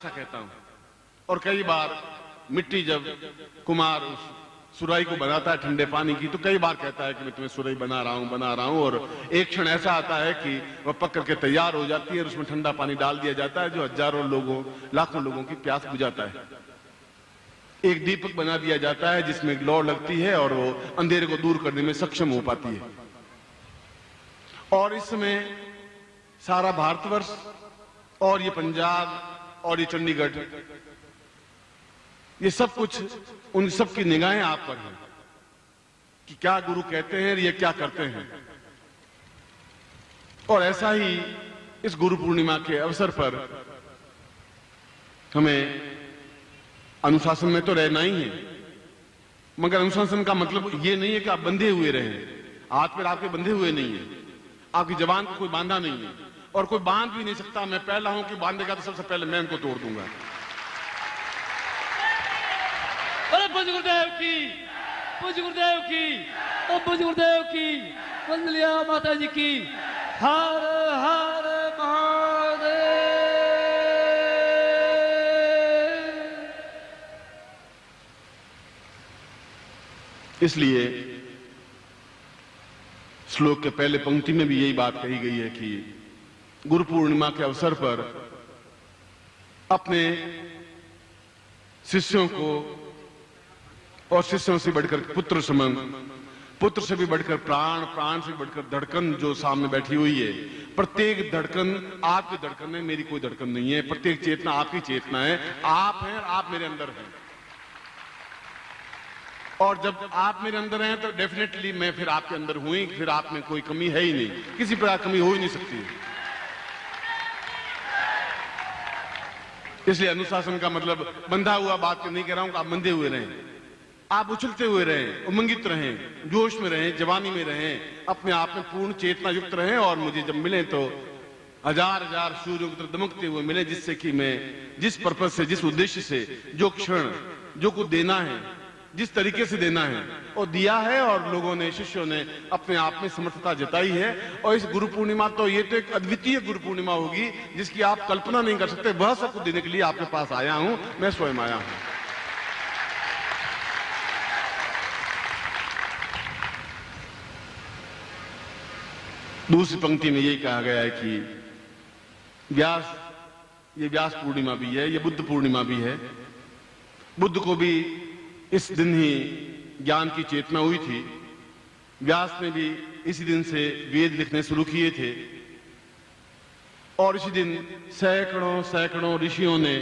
ऐसा कहता हूं। और कई बार मिट्टी जब कुमार उस सुराही को बनाता है ठंडे पानी की, तो कई बार कहता है कि मैं तुम्हें सुराही बना रहा हूं। और एक क्षण ऐसा आता है कि वह पक करके तैयार हो जाती है और उसमें ठंडा पानी डाल दिया जाता है जो हजारों लोगों, लाखों लोगों की प्यास बुझाता है। एक दीपक बना दिया जाता है जिसमें एक लौ लगती है और वो अंधेरे को दूर करने में सक्षम हो पाती है। और इस समय सारा भारतवर्ष और ये पंजाब और ये चंडीगढ़, ये सब कुछ, उन सब की निगाहें आप पर हैं कि क्या गुरु कहते हैं, ये क्या करते हैं। और ऐसा ही इस गुरु पूर्णिमा के अवसर पर हमें अनुशासन में तो रहना ही है, मगर अनुशासन का मतलब ये नहीं है कि आप बंधे हुए रहें। हाथ पैर आपके बंधे हुए नहीं है, आपकी जबान को कोई बांधा नहीं है और कोई बांध भी नहीं सकता। मैं पहला हूं कि बांधेगा तो सबसे पहले मैं उनको तोड़ दूंगा। पूज्य गुरुदेव की, पूज्य गुरुदेव की, पूज्य गुरुदेव की, वंदलिया माता जी की। हर हर महादेव। इसलिए श्लोक के पहले पंक्ति में भी यही बात कही गई है कि गुरु पूर्णिमा के अवसर पर अपने शिष्यों को, और शिष्यों से बढ़कर पुत्र समान, पुत्र से भी बढ़कर प्राण, प्राण से बढ़कर धड़कन जो सामने बैठी हुई है, प्रत्येक धड़कन आपकी धड़कन है, मेरी कोई धड़कन नहीं है। प्रत्येक चेतना आपकी चेतना है, आप हैं और आप मेरे अंदर हैं। और जब आप मेरे अंदर हैं तो डेफिनेटली मैं फिर आपके अंदर हूं ही, फिर आप में कोई कमी है ही नहीं, किसी प्रकार कमी हो ही नहीं सकती। इसलिए अनुशासन का मतलब बंधा हुआ बात नहीं कह रहा हूं कि आप बंधे हुए रहें, आप उछलते हुए रहें, उमंगित रहें, जोश में रहें, जवानी में रहें, अपने आप में पूर्ण चेतना युक्त रहें। और मुझे जब मिले तो हजार हजार सूर्यों की तरह दमकते हुए मिले, जिससे कि मैं जिस पर्पज से, जिस उद्देश्य से, जो क्षण, जो कुछ देना है, जिस तरीके से देना है और दिया है, और लोगों ने, शिष्यों ने अपने आप में समर्थता जताई है। और इस गुरु पूर्णिमा तो ये तो एक अद्वितीय गुरु पूर्णिमा होगी जिसकी आप कल्पना नहीं कर सकते। वह सब कुछ देने के लिए आपके पास आया हूं, मैं स्वयं आया हूं। दूसरी पंक्ति में यही कहा गया है कि ये व्यास पूर्णिमा भी है, ये बुद्ध पूर्णिमा भी है। बुद्ध को भी इस दिन ही ज्ञान की चेतना हुई थी। व्यास ने भी इसी दिन से वेद लिखने शुरू किए थे और इसी दिन सैकड़ों सैकड़ों ऋषियों ने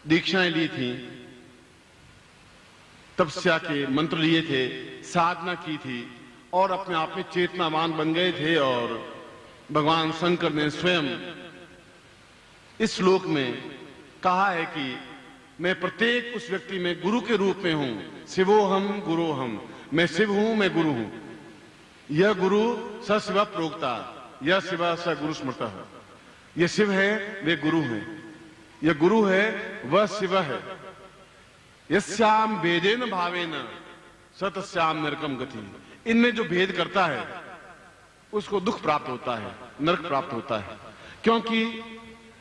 दीक्षाएं ली थी, तपस्या के मंत्र लिए थे, साधना की थी और अपने आप में चेतनावान बन गए थे। और भगवान शंकर ने स्वयं इस श्लोक में कहा है कि मैं प्रत्येक उस व्यक्ति में गुरु के रूप में हूं। शिवो हम गुरु हम, मैं शिव हूं, मैं गुरु हूं। यह गुरु स शिव प्रोक्ता, यह शिव स गुरु स्मृतः। यह शिव है, वे गुरु हैं। यह गुरु है, वह शिव है। यस्याम वेदेन भावेन सतस्याम नरकम गति। इनमें जो भेद करता है उसको दुख प्राप्त होता है, नरक प्राप्त होता है। क्योंकि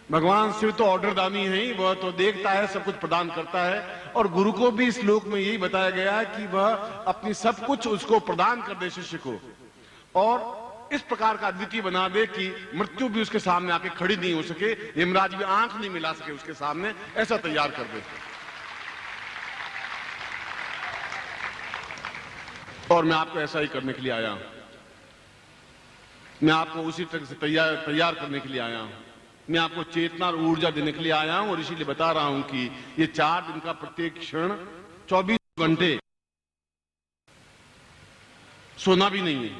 भगवान शिव तो ऑर्डर दानी है ही, वह तो देखता है, सब कुछ प्रदान करता है। और गुरु को भी इस श्लोक में यही बताया गया है कि वह अपनी सब कुछ उसको प्रदान कर दे शिष्य को, और इस प्रकार का अद्वितीय बना दे कि मृत्यु भी उसके सामने आके खड़ी नहीं हो सके, यमराज भी आंख नहीं मिला सके उसके सामने, ऐसा तैयार कर दे। और मैं आपको ऐसा ही करने के लिए आया हूं, मैं आपको उसी तरह से तैयार करने के लिए आया हूं। मैं आपको चेतना और ऊर्जा देने के लिए आया हूं और इसीलिए बता रहा हूं कि ये 4 दिन का प्रत्येक क्षण 24 घंटे सोना भी नहीं है,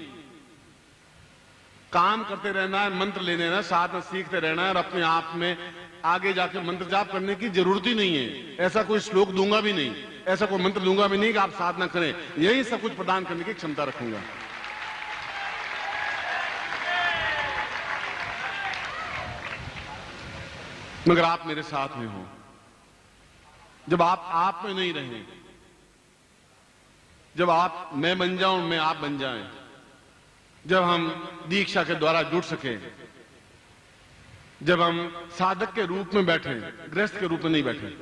काम करते रहना है, मंत्र लेने रहना है, साधना सीखते रहना है और अपने आप में आगे जाकर मंत्र जाप करने की जरूरत ही नहीं है। ऐसा कोई श्लोक दूंगा भी नहीं, ऐसा कोई मंत्र दूंगा भी नहीं कि आप साधना करें। यही सब कुछ प्रदान करने की क्षमता रखूंगा। मगर आप मेरे साथ में हो। जब आप में नहीं रहें, जब आप मैं बन जाऊं, मैं आप बन जाएं, जब हम दीक्षा के द्वारा जुड़ सकें, जब हम साधक के रूप में बैठे, गृहस्थ के रूप में नहीं बैठे।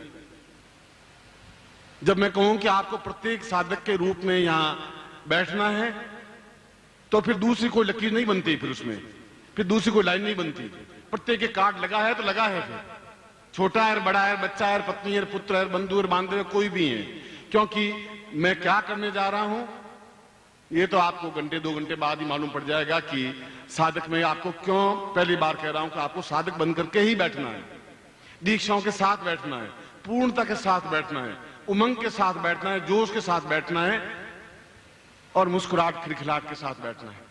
जब मैं कहूं कि आपको प्रत्येक साधक के रूप में यहां बैठना है, तो फिर दूसरी कोई लकीर नहीं बनती, फिर दूसरी कोई लाइन नहीं बनती। प्रत्येक के कार्ड लगा है तो लगा है, फिर छोटा है, बड़ा है, बच्चा है, पत्नी है, पुत्र है, बंधु है, बांधव है, कोई भी है। क्योंकि मैं क्या करने जा रहा हूं ये तो आपको घंटे 2 घंटे बाद ही मालूम पड़ जाएगा कि साधक में आपको क्यों पहली बार कह रहा हूं कि आपको साधक बन करके ही बैठना है, दीक्षाओं के साथ बैठना है, पूर्णता के साथ बैठना है, उमंग के साथ बैठना है, जोश के साथ बैठना है और मुस्कुराहट खिलखिलाहट के साथ बैठना है।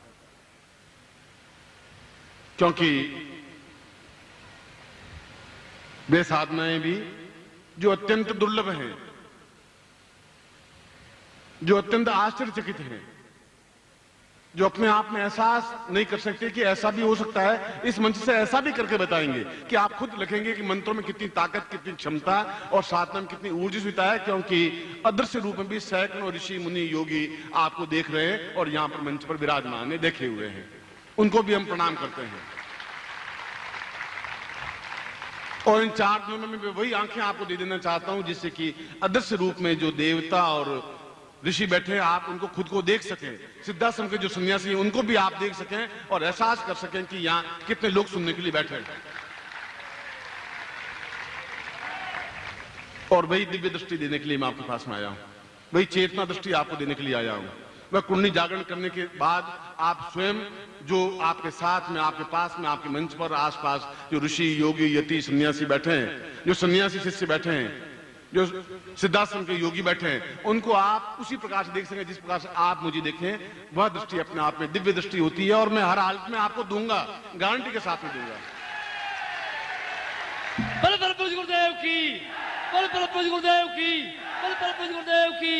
क्योंकि वे साधनाएं भी जो अत्यंत दुर्लभ हैं, जो अत्यंत आश्चर्यचकित हैं, जो अपने आप में एहसास नहीं कर सकते कि ऐसा भी हो सकता है, इस मंच से ऐसा भी करके बताएंगे कि आप खुद लिखेंगे कि मंत्रों में कितनी ताकत, कितनी क्षमता और साधना में कितनी ऊर्जितता है। क्योंकि अदृश्य रूप में भी सैकड़ों ऋषि मुनि योगी आपको देख रहे हैं और यहां पर मंच पर विराजमान है, देखे हुए हैं, उनको भी हम प्रणाम करते हैं। और इन 4 दिनों में मैं वही आंखें आपको दे देना चाहता हूं जिससे कि अदृश्य रूप में जो देवता और ऋषि बैठे हैं आप उनको खुद को देख सकें, सिद्धाश्रम के जो सन्यासी हैं उनको भी आप देख सकें और एहसास कर सकें कि यहां कितने लोग सुनने के लिए बैठे हैं। और वही दिव्य दृष्टि देने के लिए मैं आपके पास में आया हूं, वही चेतना दृष्टि आपको देने के लिए आया हूं। वह कुंडली जागरण करने के बाद आप स्वयं जो आपके साथ में, आपके पास में, आपके मंच पर आसपास जो ऋषि योगी यति सन्यासी बैठे हैं, जो सन्यासी शिष्य बैठे हैं, जो सिद्धाश्रम के योगी बैठे हैं, उनको आप उसी प्रकार से देख सकें जिस प्रकार से आप मुझे देखें। वह दृष्टि अपने आप में दिव्य दृष्टि होती है और मैं हर हालत में आपको दूंगा, गारंटी के साथ में दूंगा। बल बल पूज्य गुरुदेव की, बल बल पूज्य गुरुदेव की, बल बल पूज्य गुरुदेव की,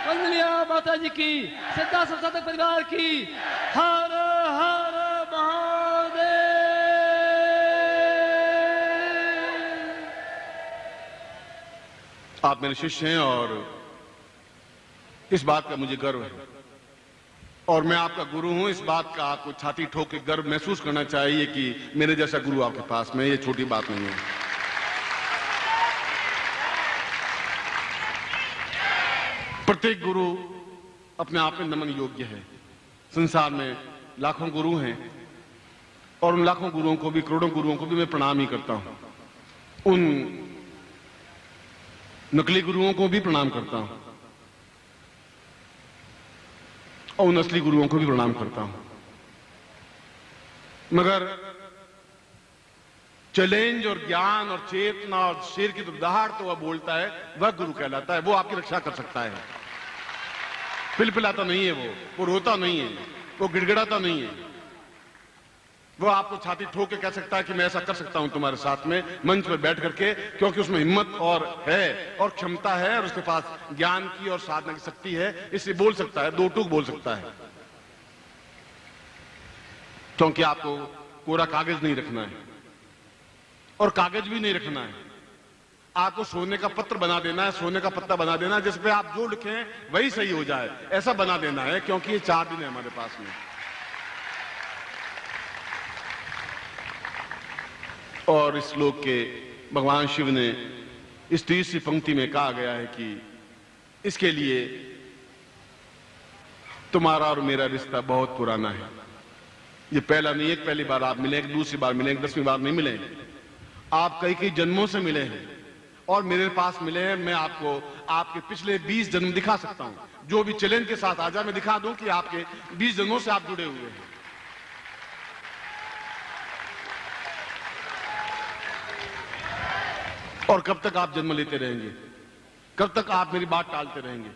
वंदनीय माता जी की, सिद्धाश्रम साधक परिवार की। हर हर महादेव। आप मेरे शिष्य हैं और इस बात का मुझे गर्व है और मैं आपका गुरु हूं, इस बात का आपको छाती ठोक के गर्व महसूस करना चाहिए कि मेरे जैसा गुरु आपके पास में, ये छोटी बात नहीं है। प्रत्येक गुरु अपने आप में नमन योग्य है। संसार में लाखों गुरु हैं और उन लाखों गुरुओं को भी, करोड़ों गुरुओं को भी मैं प्रणाम ही करता हूं। उन नकली गुरुओं को भी प्रणाम करता हूं और उन असली गुरुओं को भी प्रणाम करता हूं। मगर चैलेंज और ज्ञान और चेतना और शेर की दहाड़ तो वह बोलता है, वह गुरु कहलाता है। वो आपकी रक्षा कर सकता है, पिलपिलाता नहीं है, वो रोता नहीं है, वो गिड़गिड़ाता नहीं है। वो आपको छाती ठोक के कह सकता है कि मैं ऐसा कर सकता हूं तुम्हारे साथ में मंच पर बैठ करके, क्योंकि उसमें हिम्मत और है और क्षमता है और उसके पास ज्ञान की और साधना की शक्ति है, इसलिए बोल सकता है, 2 टूक बोल सकता है। क्योंकि आपको कोरा कागज नहीं रखना है और कागज भी नहीं रखना है, आपको सोने का पत्र बना देना है, सोने का पत्ता बना देना है, जिस पे आप जो लिखें वही सही हो जाए, ऐसा बना देना है। क्योंकि ये 4 दिन है हमारे पास में और इस श्लोक के भगवान शिव ने इस 30वीं पंक्ति में कहा गया है कि इसके लिए तुम्हारा और मेरा रिश्ता बहुत पुराना है। ये पहला नहीं है, पहली बार आप मिलेंगे, दूसरी बार मिलेंगे, 10वीं बार नहीं मिलेंगे। आप कई कई जन्मों से मिले हैं और मेरे पास मिले हैं। मैं आपको आपके पिछले 20 जन्म दिखा सकता हूं। जो भी चैलेंज के साथ आ जाए मैं दिखा दूं कि आपके 20 जन्मों से आप जुड़े हुए हैं। और कब तक आप जन्म लेते रहेंगे? कब तक आप मेरी बात टालते रहेंगे?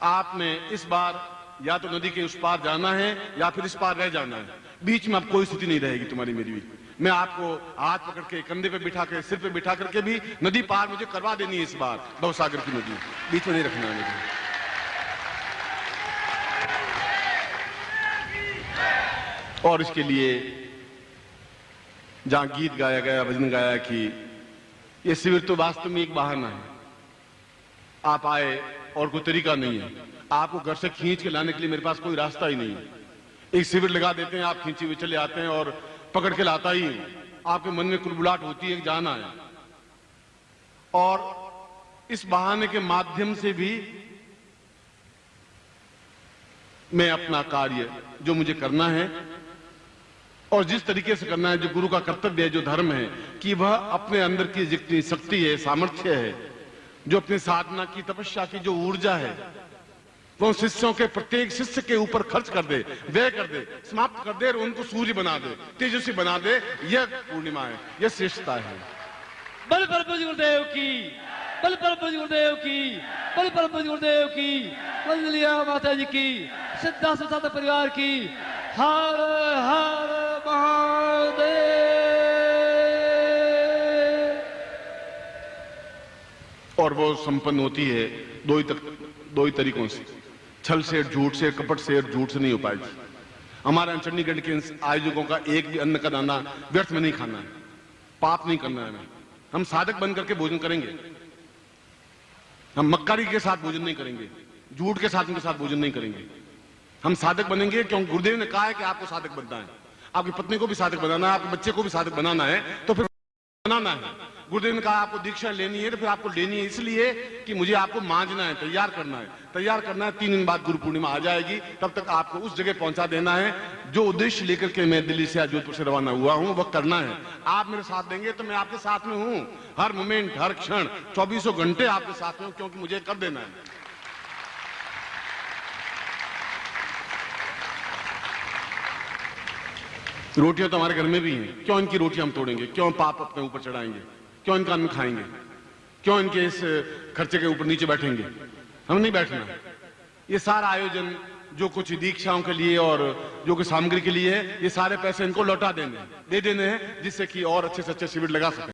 आपने इस बार या तो नदी के उस पार जाना है या फिर इस पार रह जाना है। बीच में अब कोई स्थिति नहीं रहेगी तुम्हारी मेरी भी। मैं आपको हाथ पकड़ के, कंधे पे बिठा के, सिर पे बिठा करके भी नदी पार मुझे करवा देनी है। इस बार भवसागर की नदी बीच में नहीं रखना है मुझे। और इसके लिए जहां गीत गाया गया, भजन गाया कि ये शिविर तो वास्तव में एक बहाना है। आप आए और कोई तरीका नहीं है। आपको घर से खींच के लाने के लिए मेरे पास कोई रास्ता ही नहीं है। एक शिविर लगा देते हैं, आप खींचे हुए चले आते हैं और पकड़ के लाता ही हूं। आपके मन में कुलबुलाहट होती है कि जाना है, और इस बहाने के माध्यम से भी मैं अपना कार्य जो मुझे करना है और जिस तरीके से करना है, जो गुरु का कर्तव्य है, जो धर्म है, कि वह अपने अंदर की जितनी शक्ति है, सामर्थ्य है, जो अपनी साधना की, तपस्या की जो ऊर्जा है, वो शिष्यों के प्रत्येक शिष्य के ऊपर खर्च कर दे, व्यय कर दे, समाप्त कर दे और उनको सूर्य बना दे, तेजस्वी बना दे। यह पूर्णिमा है, यह श्रेष्ठता है। बल पर पूज्य गुरुदेव की, बल पर पूज्य गुरुदेव की, बल पर पूज्य गुरुदेव की, वंदनीय माता जी की, सिद्धार्थ साधक परिवार की। हर हर महादेव। और वो संपन्न होती है दो ही तरीकों से, छल से, झूठ से, कपट से और झूठ से नहीं हो पाएगी। हमारे चंडीगढ़ के आयोजकों का एक भी अन्न का दाना व्यर्थ में नहीं खाना है, पाप नहीं करना है हमें। हम साधक बन करके भोजन करेंगे, हम मक्कारी के साथ भोजन नहीं करेंगे, झूठ के साथ उनके साथ भोजन नहीं करेंगे। हम साधक बनेंगे क्योंकि गुरुदेव ने कहा है कि आपको साधक बनना है, आपकी पत्नी को भी साधक बनाना है, आपके बच्चे को भी साधक बनाना है, तो फिर बनाना है। गुरुदेव ने कहा आपको दीक्षा लेनी है, तो फिर आपको लेनी है इसलिए कि मुझे आपको मांझना है, तैयार करना है। 3 दिन बाद गुरु पूर्णिमा आ जाएगी, तब तक आपको उस जगह पहुंचा देना है जो उद्देश्य लेकर के मैं दिल्ली से जोधपुर से रवाना हुआ हूं, वह करना है। आप मेरे साथ देंगे तो मैं आपके साथ में हूं, हर मोमेंट, हर क्षण, 24 घंटे आपके साथ में हूं, क्योंकि मुझे कर देना है। रोटियां तो हमारे घर में भी हैं, क्यों इनकी रोटियां हम तोड़ेंगे, क्यों पाप अपने ऊपर चढ़ाएंगे, क्यों इनका अन्न खाएंगे, क्यों इनके इस खर्चे के ऊपर नीचे बैठेंगे। हम नहीं बैठना। ये सारा आयोजन जो कुछ दीक्षाओं के लिए और जो कुछ सामग्री के लिए है, ये सारे पैसे इनको लौटा दे देने हैं, जिससे कि और अच्छे से अच्छे शिविर लगा सकें।